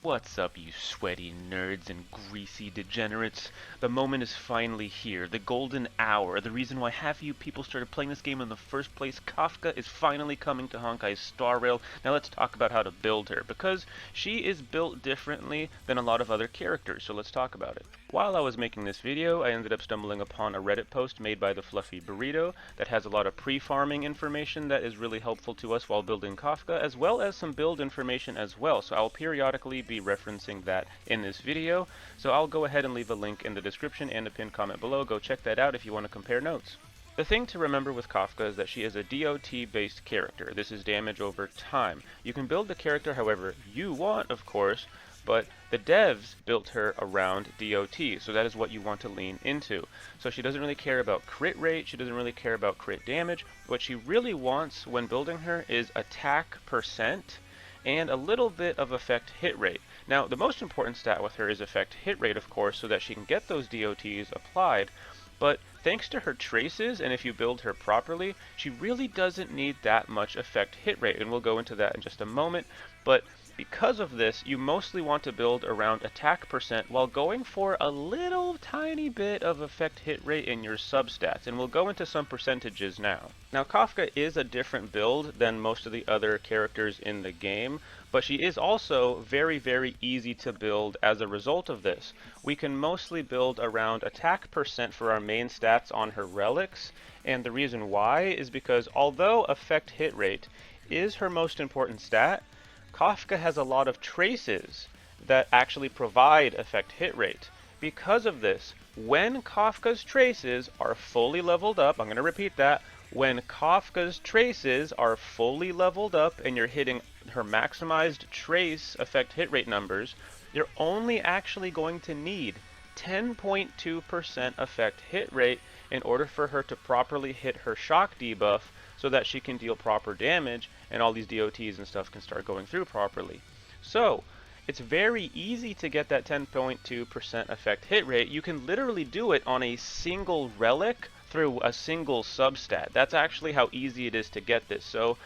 What's up, you sweaty nerds and greasy degenerates? The moment is finally here. The golden hour. The reason why half of you people started playing this game in the first place. Kafka is finally coming to Honkai Star Rail. Now let's talk about how to build her, because she is built differently than a lot of other characters, so let's talk about it. While I was making this video, I ended up stumbling upon a Reddit post made by the Fluffy Burrito that has a lot of pre-farming information that is really helpful to us while building Kafka, as well as some build information as well. So I'll periodically be referencing that in this video. So I'll go ahead and leave a link in the description and a pinned comment below. Go check that out if you want to compare notes. The thing to remember with Kafka is that she is a DOT-based character. This is damage over time. You can build the character however you want, of course, but the devs built her around DOT, so that is what you want to lean into. So she doesn't really care about crit rate, she doesn't really care about crit damage. What she really wants when building her is attack percent and a little bit of effect hit rate. Now, the most important stat with her is effect hit rate, of course, so that she can get those DOTs applied. But thanks to her traces, and if you build her properly, she really doesn't need that much effect hit rate, and we'll go into that in just a moment. But because of this, you mostly want to build around attack percent while going for a little tiny bit of effect hit rate in your substats, and we'll go into some percentages now. Now, Kafka is a different build than most of the other characters in the game, but she is also very, very easy to build as a result of this. We can mostly build around attack percent for our main stats on her relics, and the reason why is because although effect hit rate is her most important stat, Kafka has a lot of traces that actually provide effect hit rate. Because of this, when Kafka's traces are fully leveled up, I'm going to repeat that, when Kafka's traces are fully leveled up and you're hitting her maximized trace effect hit rate numbers, you're only actually going to need 10.2% effect hit rate in order for her to properly hit her shock debuff so that she can deal proper damage and all these DOTs and stuff can start going through properly. So, it's very easy to get that 10.2% effect hit rate. You can literally do it on a single relic through a single substat. That's actually how easy it is to get this. So,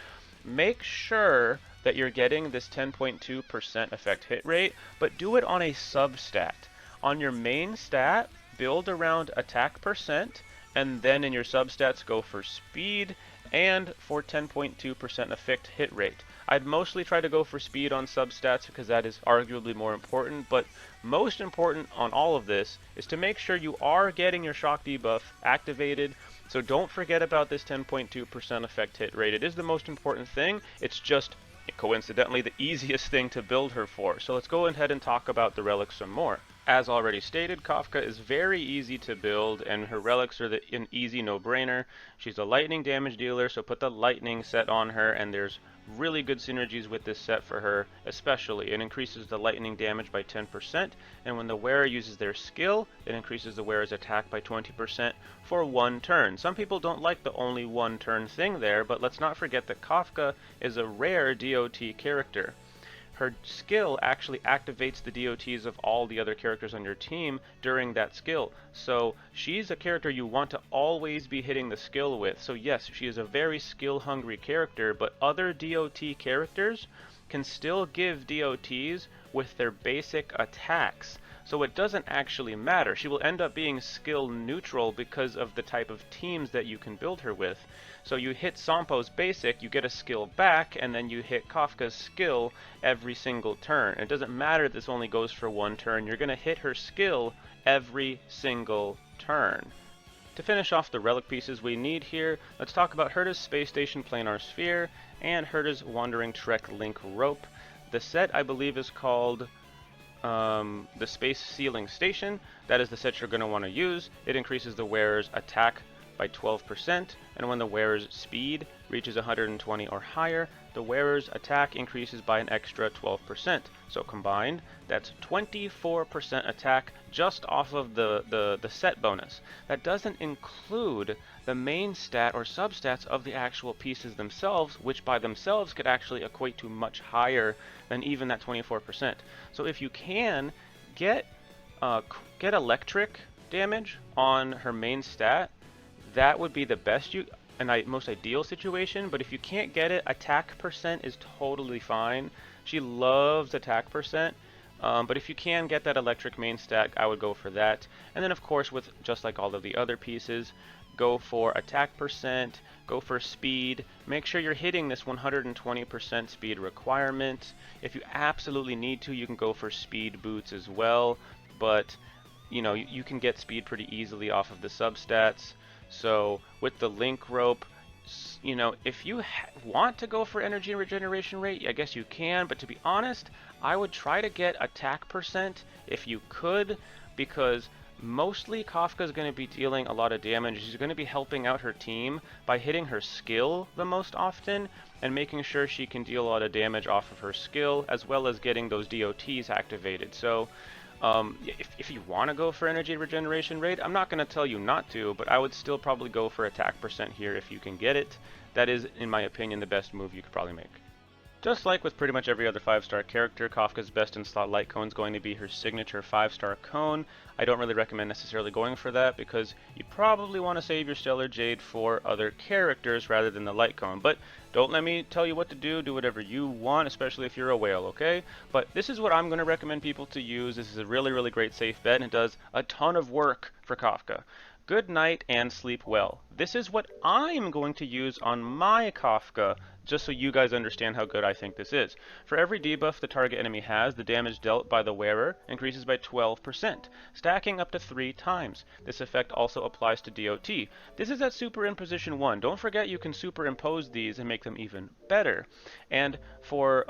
make sure that you're getting this 10.2% effect hit rate, but do it on a substat. On your main stat, build around attack percent, and then in your substats go for speed and for 10.2% effect hit rate. I'd mostly try to go for speed on substats because that is arguably more important, but most important on all of this is to make sure you are getting your shock debuff activated. So don't forget about this 10.2% effect hit rate. It is the most important thing. It's just coincidentally the easiest thing to build her for. So let's go ahead and talk about the relics some more. As already stated, Kafka is very easy to build, and her relics are an easy no-brainer. She's a lightning damage dealer, so put the lightning set on her, and there's really good synergies with this set for her, especially. It increases the lightning damage by 10%, and when the wearer uses their skill, it increases the wearer's attack by 20% for one turn. Some people don't like the only one turn thing there, but let's not forget that Kafka is a rare DOT character. Her skill actually activates the DOTs of all the other characters on your team during that skill. So she's a character you want to always be hitting the skill with. So yes, she is a very skill-hungry character, but other DOT characters can still give DOTs with their basic attacks. So it doesn't actually matter. She will end up being skill neutral because of the type of teams that you can build her with. So you hit Sampo's basic, you get a skill back, and then you hit Kafka's skill every single turn. It doesn't matter if this only goes for one turn, you're going to hit her skill every single turn. To finish off the relic pieces we need here, let's talk about Herta's Space Station Planar Sphere and Herta's Wandering Trek Link Rope. The set, I believe, is called the Space Sealing Station. That is the set you're going to want to use. It increases the wearer's attack by 12%, and when the wearer's speed reaches 120 or higher, the wearer's attack increases by an extra 12%. So combined, that's 24% attack just off of the set bonus. That doesn't include the main stat or substats of the actual pieces themselves, which by themselves could actually equate to much higher than even that 24%. So if you can get electric damage on her main stat, that would be the best most ideal situation, but if you can't get it, attack percent is totally fine. She loves attack percent. But if you can get that electric main stack, I would go for that. And then of course, with just like all of the other pieces, go for attack percent, go for speed. Make sure you're hitting this 120% speed requirement. If you absolutely need to, you can go for speed boots as well. But you know, you can get speed pretty easily off of the substats. So with the link rope, you know, if you want to go for energy and regeneration rate, I guess you can, but to be honest, I would try to get attack percent if you could, because mostly Kafka is going to be dealing a lot of damage. She's going to be helping out her team by hitting her skill the most often and making sure she can deal a lot of damage off of her skill, as well as getting those DOTs activated. So if you want to go for energy regeneration rate, I'm not going to tell you not to, but I would still probably go for attack percent here if you can get it. That is, in my opinion, the best move you could probably make. Just like with pretty much every other 5-star character, Kafka's best in slot light cone is going to be her signature 5-star cone. I don't really recommend necessarily going for that because you probably want to save your Stellar Jade for other characters rather than the light cone. But don't let me tell you what to do whatever you want, especially if you're a whale, okay? But this is what I'm going to recommend people to use. This is a really, really great safe bet, and it does a ton of work for Kafka. Good night and sleep well. This is what I'm going to use on my Kafka, just so you guys understand how good I think this is. For every debuff the target enemy has, the damage dealt by the wearer increases by 12%, stacking up to 3 times. This effect also applies to DOT. This is at Superimposition 1. Don't forget you can superimpose these and make them even better. And for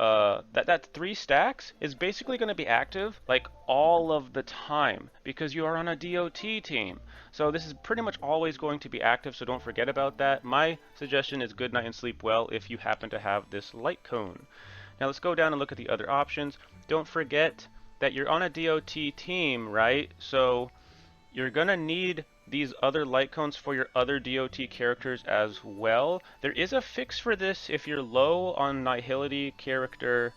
that 3 stacks is basically going to be active like all of the time because you are on a DOT team. So this is pretty much always going to be active, so don't forget about that. My suggestion is good night and sleep well if you happen to have this light cone. Now let's go down and look at the other options. Don't forget that you're on a DOT team, right? So you're going to need these other light cones for your other DOT characters as well. There is a fix for this if you're low on Nihility character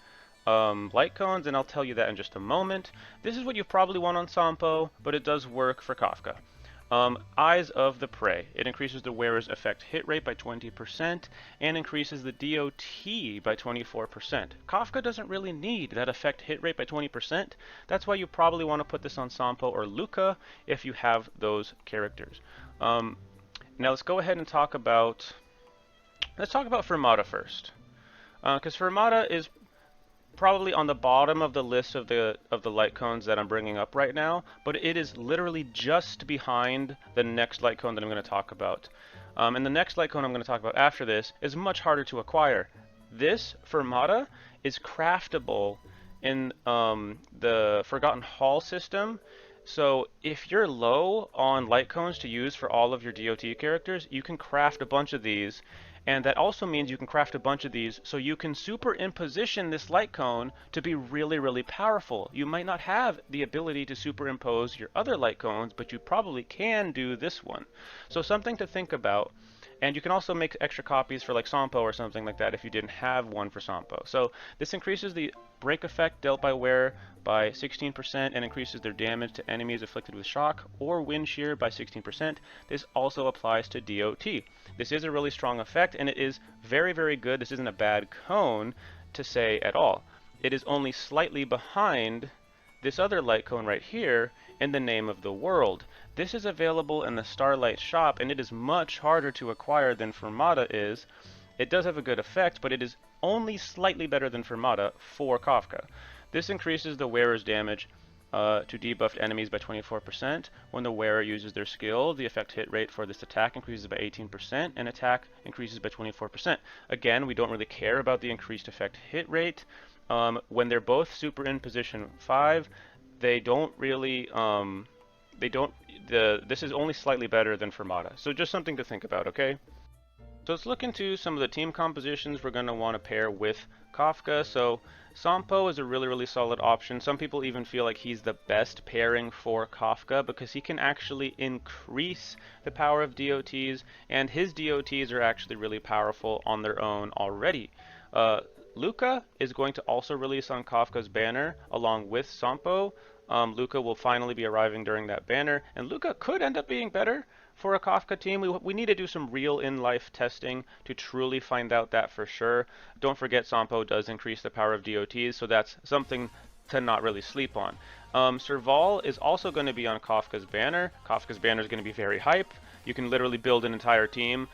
light cones, and I'll tell you that in just a moment. This is what you probably want on Sampo, but it does work for Kafka. Eyes of the Prey. It increases the wearer's effect hit rate by 20% and increases the DOT by 24%. Kafka doesn't really need that effect hit rate by 20%. That's why you probably want to put this on Sampo or Luca if you have those characters. Now let's go ahead and talk about Fermata first, because Fermata is probably on the bottom of the list of the light cones that I'm bringing up right now, but it is literally just behind the next light cone that I'm going to talk about. And the next light cone I'm going to talk about after this is much harder to acquire. This Fermata is craftable in the Forgotten Hall system. So if you're low on light cones to use for all of your DOT characters, you can craft a bunch of these. And that also means you can craft a bunch of these so you can superimposition this light cone to be really, really powerful. You might not have the ability to superimpose your other light cones, but you probably can do this one. So something to think about. And you can also make extra copies for like Sampo or something like that if you didn't have one for Sampo. So this increases the break effect dealt by wearer by 16% and increases their damage to enemies afflicted with shock or wind shear by 16%. This also applies to DOT. This is a really strong effect and it is very, very good. This isn't a bad cone to say at all. It is only slightly behind this other light cone right here in the Name of the World. This is available in the Starlight shop and it is much harder to acquire than Fermata is. It does have a good effect, but it is only slightly better than Fermata for Kafka. This increases the wearer's damage to debuffed enemies by 24%. When the wearer uses their skill, the effect hit rate for this attack increases by 18% and attack increases by 24%. Again, we don't really care about the increased effect hit rate. When they're both Superimposition 5, they don't really, this is only slightly better than Fermata. So just something to think about, okay? So let's look into some of the team compositions we're going to want to pair with Kafka. So Sampo is a really, really solid option. Some people even feel like he's the best pairing for Kafka because he can actually increase the power of DOTs, and his DOTs are actually really powerful on their own already. Luca is going to also release on Kafka's banner along with Sampo. Luca will finally be arriving during that banner, and Luca could end up being better for a Kafka team. We need to do some real in-life testing to truly find out that for sure. Don't forget Sampo does increase the power of DOTs, so that's something to not really sleep on. Serval is also going to be on Kafka's banner. Kafka's banner is going to be very hype. You can literally build an entire team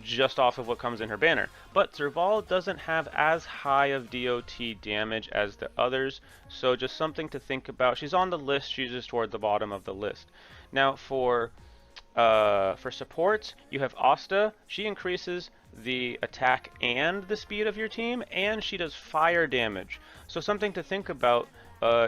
just off of what comes in her banner. But Serval doesn't have as high of DOT damage as the others, so just something to think about. She's on the list, she's just toward the bottom of the list. Now for supports, you have Asta. She increases the attack and the speed of your team, and she does fire damage. So something to think about,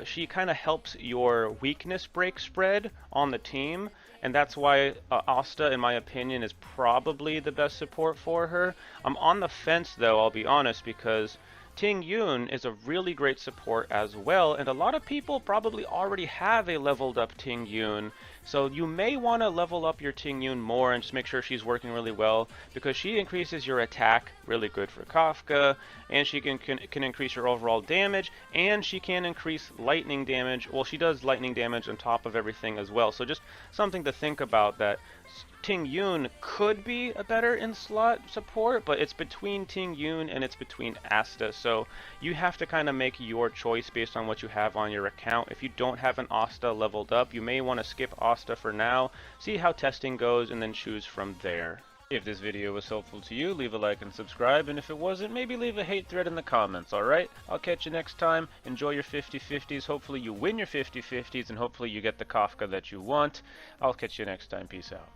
she kind of helps your weakness break spread on the team, and that's why Asta, in my opinion, is probably the best support for her. I'm on the fence though, I'll be honest, because Ting Yun is a really great support as well, and a lot of people probably already have a leveled up Ting Yun, so you may want to level up your Ting Yun more and just make sure she's working really well, because she increases your attack, really good for Kafka, and she can increase your overall damage, and she can increase lightning damage. Well, she does lightning damage on top of everything as well, so just something to think about, that Ting Yun could be a better in-slot support, but it's between Ting Yun and it's between Asta, so you have to kind of make your choice based on what you have on your account. If you don't have an Asta leveled up, you may want to skip Asta for now, see how testing goes, and then choose from there. If this video was helpful to you, leave a like and subscribe, and if it wasn't, maybe leave a hate thread in the comments, alright? I'll catch you next time. Enjoy your 50-50s, hopefully you win your 50-50s, and hopefully you get the Kafka that you want. I'll catch you next time. Peace out.